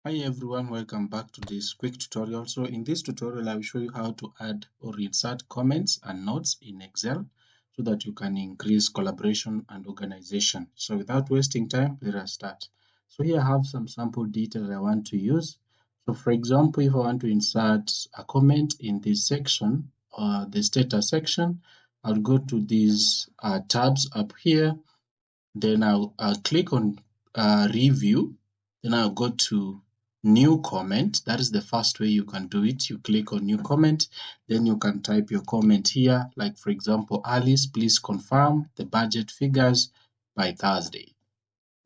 Hi everyone, welcome back to this quick tutorial. So in this tutorial, I will show you how to add or insert comments and notes in Excel so that you can increase collaboration and organization. So without wasting time, let us start. So here I have some sample details I want to use. So for example, if I want to insert a comment in this section, the status section, I'll go to these tabs up here. Then I'll click on review. Then I'll go to new comment. That is the first way you can do it. You click on new comment. Then you can type your comment here. Like for example, Alice, please confirm the budget figures by Thursday.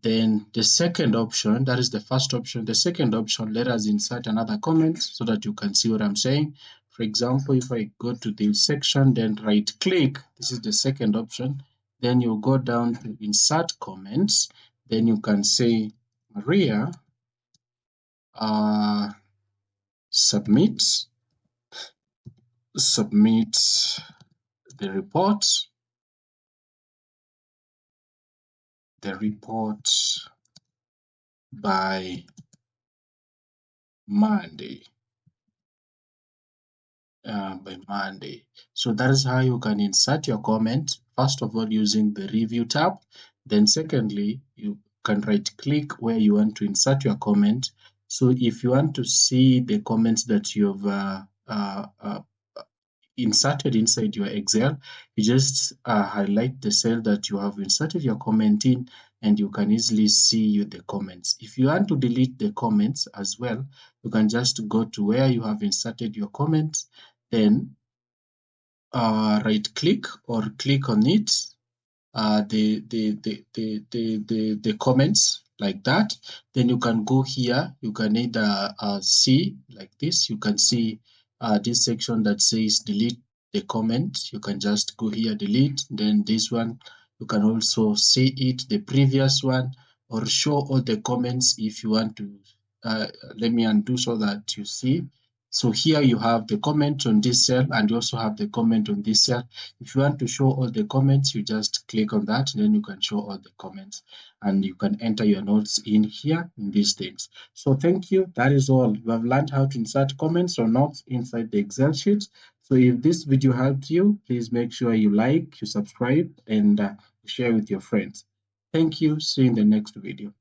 Then the second option, that is the first option. The second option, let us insert another comment so that you can see what I'm saying. For example, if I go to this section, then right click, this is the second option. Then you go down to insert comments. Then you can say, Maria, submit the report by Monday. So that is how you can insert your comment. First of all, using the review tab. Then secondly, you can right click where you want to insert your comment. So if you want to see the comments that you've inserted inside your Excel, you just highlight the cell that you have inserted your comment in, and you can easily see the comments. If you want to delete the comments as well, you can just go to where you have inserted your comments, then right click or click on it, the comments like that. Then you can go here, you can either see like this, you can see this section that says delete the comment. You can just go here, delete. Then this one, you can also see it, the previous one, or show all the comments if you want to. Let me undo so that you see. So here you have the comment on this cell, and you also have the comment on this cell. If you want to show all the comments, you just click on that, then you can show all the comments, and you can enter your notes in here in these things. So thank you. That is all. You have learned how to insert comments or notes inside the Excel sheet. So if this video helped you, please make sure you like, you subscribe, and share with your friends. Thank you. See you in the next video.